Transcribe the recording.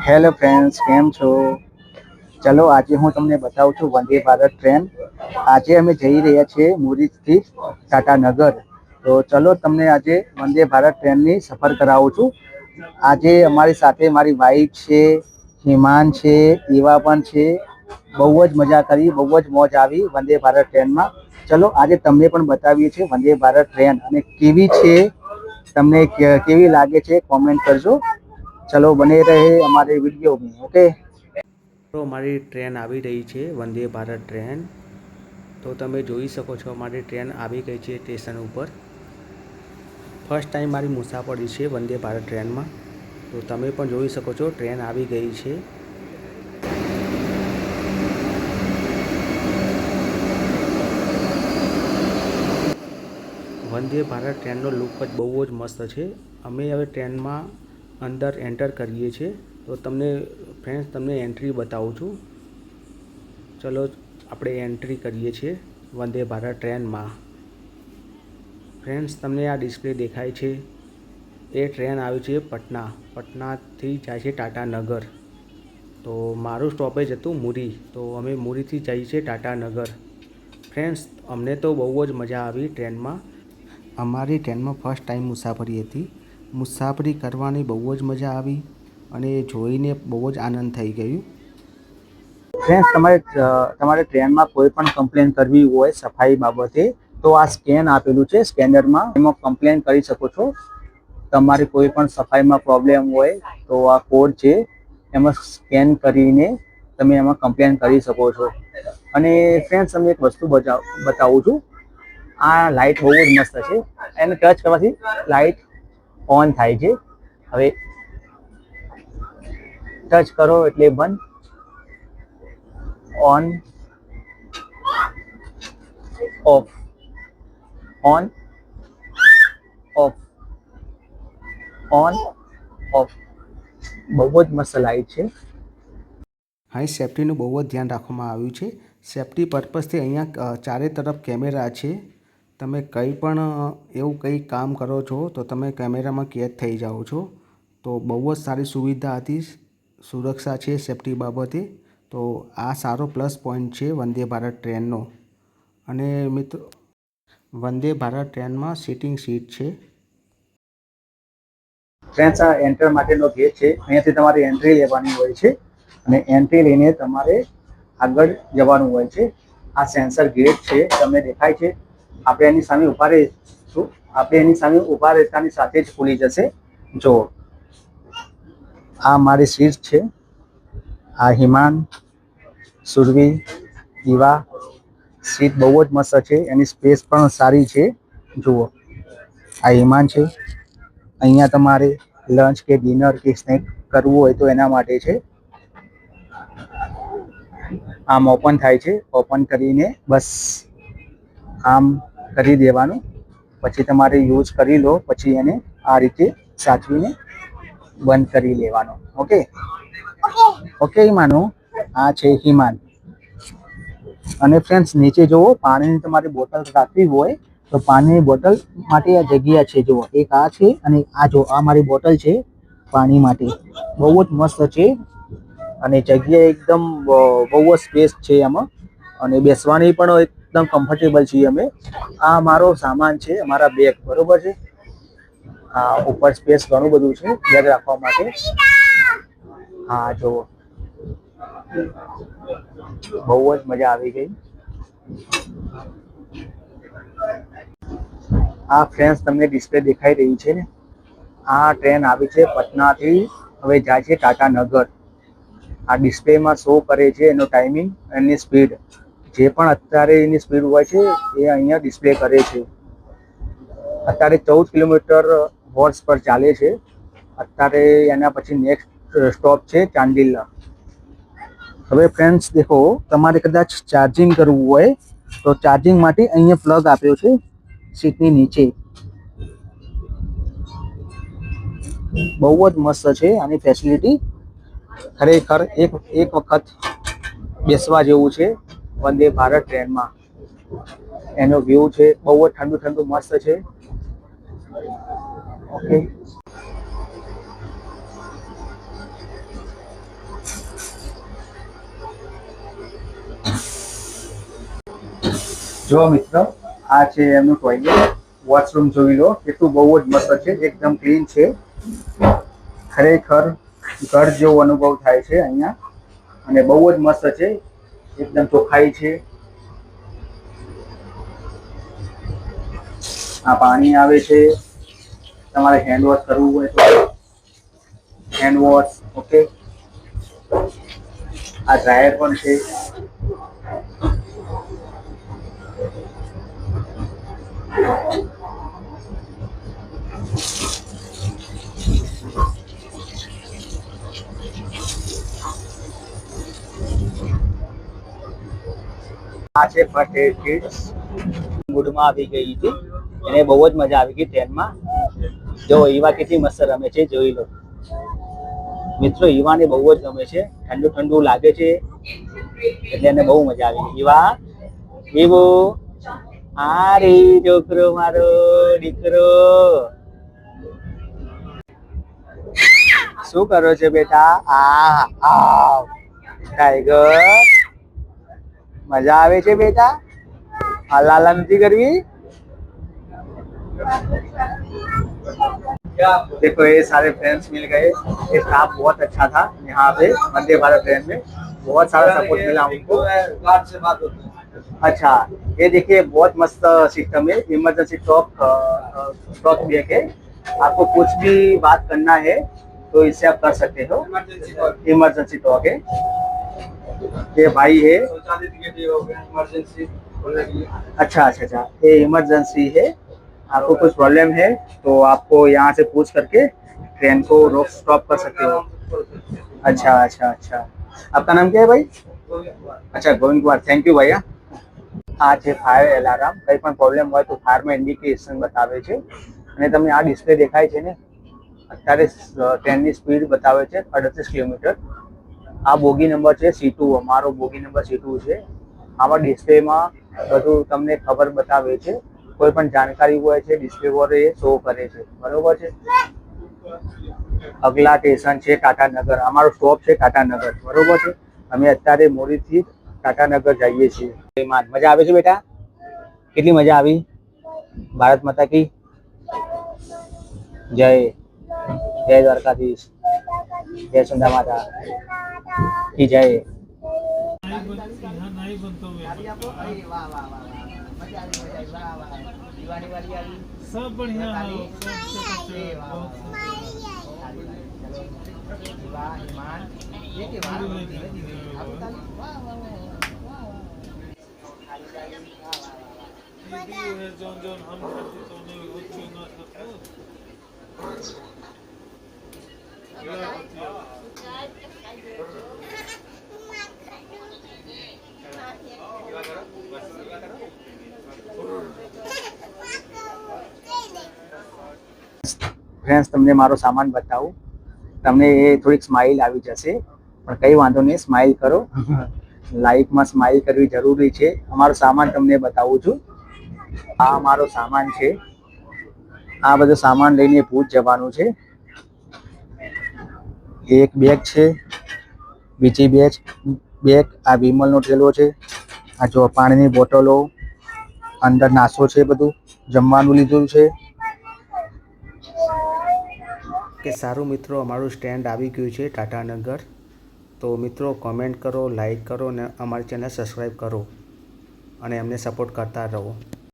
Hello friends, કેમ છો? ચલો આજે હું તમને બતાવું છું વંદે ભારત ટ્રેન. આજે અમે જઈ રહ્યા છીએ મુરીદથી ટાટાનગર. તો ચલો તમને આજે વંદે ભારત ટ્રેનની સફર કરાવું છું. આજે અમારી સાથે મારી વાઈફ છે, હિમાન છે, ઈવા પણ છે. બહુ જ મજા કરી, બહુ જ મોજ આવી વંદે ભારત ટ્રેનમાં. ચલો આજે તમને પણ બતાવીએ છીએ વંદે ભારત ટ્રેન અને કેવી છે, તમને કેવી લાગે છે કોમેન્ટ કરજો. ચલો બને રહે અમારે વિડીયો में. ઓકે, તો અમારી ટ્રેન આવી રહી છે, વંદે ભારત ટ્રેન. તો તમે જોઈ શકો છો અમારી ટ્રેન આવી ગઈ છે સ્ટેશન ઉપર. ફર્સ્ટ ટાઈમ મારી મુસાફરી છે વંદે ભારત ટ્રેનમાં. તો તમે પણ જોઈ શકો છો ટ્રેન આવી ગઈ છે. વંદે ભારત ટ્રેનનો લુક જ બહુ જ મસ્ત છે. અમે હવે ટ્રેનમાં અંદર એન્ટર કરીએ છીએ. તો તમને ફ્રેન્ડ્સ તમને એન્ટ્રી બતાવું છું. ચલો આપણે એન્ટ્રી કરીએ છીએ વંદે ભારત ટ્રેનમાં. ફ્રેન્ડ્સ તમને આ ડિસ્પ્લે દેખાય છે એ ટ્રેન આવી છે પટનાથી જાય છે ટાટાનગર. તો મારું સ્ટોપેજ હતું મુરી, તો અમે મુરીથી જઈએ છીએ ટાટાનગર. ફ્રેન્ડ્સ અમને તો બહુ જ મજા આવી ટ્રેનમાં. અમારી ટ્રેનમાં ફર્સ્ટ ટાઈમ મુસાફરી હતી. મુસાફરી કરવાની બહુ જ મજા આવી અને જોઈને બહુ જ આનંદ થઈ ગયું. ફ્રેન્ડ્સ તમારે ટ્રેનમાં કોઈ પણ કમ્પ્લેન કરવી હોય સફાઈ બાબતે તો આ સ્કેન આપેલું છે, સ્કેનરમાં એમાં કમ્પ્લેન કરી શકો છો. તમારી કોઈ પણ સફાઈમાં પ્રોબ્લેમ હોય તો આ કોડ છે, એમાં સ્કેન કરીને તમે એમાં કમ્પ્લેન કરી શકો છો. અને ફ્રેન્ડ્સ તમને એક વસ્તુ બતાવું છું. આ લાઇટ બહુ જ મસ્ત છે. એને ટચ કરવાથી લાઇટ ઓન થાય છે. હવે ટચ કરો એટલે બંધ, on, of, on, of, on, of. બહુ જ મસ્ત લાઇટ છે. અહીં સેફ્ટીનું બહુ જ ધ્યાન રાખવામાં આવ્યું છે. સેફ્ટી પર્પઝથી અહીંયા ચારે તરફ કેમેરા છે. તમે કંઈ પણ એવું કંઈ કામ કરો છો તો તમે કેમેરામાં કેદ થઈ જાઓ છો. તો બહુ જ સારી સુવિધા હતી, સુરક્ષા છે સેફ્ટી બાબતે. તો આ સારો પ્લસ પોઈન્ટ છે વંદે ભારત ટ્રેનનો. અને મિત્રો વંદે ભારત ટ્રેનમાં સીટિંગ સીટ છે. ફ્રેન્ડ્સ આ એન્ટર માટેનો ગેટ છે. અહીંયાથી તમારે એન્ટ્રી લેવાની હોય છે અને એન્ટ્રી લઈને તમારે આગળ જવાનું હોય છે. આ સેન્સર ગેટ છે, તમને દેખાય છે. આપણે એની સામે ઊભા રહીશું, આપણે એની સામે ઊભા રહેતાની સાથે જ ખુલી જશે. જો આ મારી સીટ છે. આ હિમાન, સુરવી, ઈવા. સીટ બહુ જ મસ્ત છે, એની સ્પેસ પણ સારી છે. જુઓ આ હિમાન છે. અહીંયા તમારે લંચ કે ડિનર કે સ્નેક કરવું હોય તો એના માટે છે. આમ ઓપન થાય છે. ઓપન કરીને બસ આમ કરી દેવાનું. પછી તમારે યુઝ કરી લો, પછી એને આ રીતે સાચવીને બંધ કરી લેવાનો. ઓકે, ઓકે હિમાનું. આ છે હિમાન. અને ફ્રેન્ડ્સ નીચે જુઓ, પાણીની તમારી બોટલ રાખવી હોય તો પાણીની બોટલ માટે આ જગ્યા છે. જુઓ એક આ છે અને આ જો આ મારી બોટલ છે પાણી માટે. બહુ જ મસ્ત છે અને જગ્યા એકદમ બહુ જ સ્પેસ છે એમાં. અને બેસવાની પણ એકદમ કમ્ફર્ટેબલ છીએ અમે. આ મારો સામાન છે, અમારા બેગ બરોબર છે. આ ઉપર સ્પેસ ઘણું બધું છે બેગ રાખવા માટે. હા જુઓ, બહુ જ મજા આવી ગઈ. આ ફ્રેન્ડ્સ તમને ડિસ્પ્લે દેખાઈ રહી છે ને, આ ટ્રેન આવી છે પટનાથી, હવે જાય છે ટાટાનગર. આ ડિસ્પ્લેમાં શો કરે છે એનો ટાઈમિંગ, એની સ્પીડ. જે પણ અત્યારે એની સ્પીડ હોય છે એ અહીંયા ડિસ્પ્લે કરે છે. અત્યારે 14 કિલોમીટર હોર્સ પર ચાલે છે. અત્યારે એના પછી નેક્સ્ટ સ્ટોપ છે ચાંદિલા. હવે ફ્રેન્ડ્સ દેખો, તમારે કદાચ ચાર્જિંગ કરવું હોય તો ચાર્જિંગ માટે અહીંયા પ્લગ આપ્યો છે સીટની નીચે. બહુ જ મસ્ત છે આની ફેસિલિટી. ખરેખર એક વખત બેસવા જેવું છે વંદે ભારત ટ્રેનમાં. એનો વ્યૂ છે બહુ જ ઠંડુ ઠંડુ મસ્ત છે. ઓકે, જો મિત્રો, આ છે એમનું ટોયલેટ. વોશરૂમ જોઈ લો, કેટલું બહુ જ મસ્ત છે, એકદમ ક્લીન છે. ખરેખર ઘર જેવો અનુભવ થાય છે અહીંયા, અને બહુ જ મસ્ત છે, એકદમ ચોખ્ખાઈ છે. આ પાણી આવે છે, તમારે હેન્ડ વોશ કરવું હોય તો હેન્ડ વોશ. ઓકે, આ ડ્રાયર પણ છે. આ છે ફર્સ્ટ એડ કિટ્સ. મૂડમાં આવી ગઈ હતી, એને બહુ જ મજા આવી ગઈ ટ્રેનમાં. જો ઈવા કેટલી મસ્ત રમે છે, જોઈ લો મિત્રો. ઈવાને બહુ જ ગમે છે, ઠંડુ ઠંડુ લાગે છે એટલે એને બહુ મજા આવી. ઈવા, ઈવો, આ રે છોકરો મારો દીકરો. શું કરો છો બેટા? આ ટાઈગર, મજા આવે છે બેટા? हलाला नहीं करवी। देखो ये सारे फ्रेंड्स मिल गए, ये स्टाफ बहुत अच्छा था यहाँ पे वंदे भारत ट्रेन में, बहुत सारा सपोर्ट मिला उनको। गार्ड से बात होती है। अच्छा, ये देखिए बहुत मस्त सिस्टम है, इमरजेंसी टॉक भी है। आपको कुछ भी बात करना है तो इससे आप कर सकते हो, इमरजेंसी टॉक है। ये भाई है, अच्छा अच्छा अच्छा, ये इमरजेंसी है। आपको कुछ प्रॉब्लम है तो आपको यहाँ से पूछ करके ट्रेन को रोक स्टॉप कर सकते हो। अच्छा अच्छा अच्छा, आपका नाम क्या है भाई? अच्छा, गोविंद कुमार, थैंक यू भैया। આ છે ફાયર એલાર્મ. કંઈ પણ પ્રોબ્લેમ હોય તો ફાયરમાં ઇન્ડિકેશન બતાવે છે. અને તમને આ ડિસ્પ્લે દેખાય છે ને, અત્યારે ટ્રેનની સ્પીડ બતાવે છે 38 કિલોમીટર. આ બોગી નંબર છે C2, અમારો બોગી નંબર C2 છે. આમાં ડિસ્પ્લેમાં બધું તમને ખબર બતાવે છે, કોઈ પણ જાણકારી હોય છે ડિસ્પ્લે પર એ શો કરે છે, બરોબર છે. અગલા સ્ટેશન છે ટાટાનગર, અમારો સ્ટોપ છે ટાટાનગર, બરોબર છે. અમે અત્યારે મોડીથી ટાટાનગર જઈએ છીએ. મજા આવે છે બેટા? કેટલી મજા આવી? ભારત માતા કી જય. જય દ્વારકાધીશ, જય સુંદા માતા की जय। सब बढ़िया है। जोन जोन हम करते तो नहीं होती ना ફ્રેન્ડ્સ, તમને મારો સામાન બતાવું. તમને એ થોડીક સ્માઇલ આવી જશે, પણ કંઈ વાંધો નહીં, સ્માઇલ કરો. લાઈફમાં સ્માઇલ કરવી જરૂરી છે. અમારો સામાન તમને બતાવું છું. આ અમારો સામાન છે. આ બધો સામાન લઈને ભૂજ જવાનું છે. એક બેગ છે, બીજી બેગ આ વિમલનો થેલો છે. આ જો પાણીની બોટલો, અંદર નાસ્તો છે, બધું જમવાનું લીધું છે. કે સારું મિત્રો, અમારું સ્ટેન્ડ આવી ગયું છે ટાટાનગર. તો મિત્રો કોમેન્ટ કરો, લાઈક કરો અને અમારી ચેનલ સબસ્ક્રાઈબ કરો અને અમને સપોર્ટ કરતા રહો.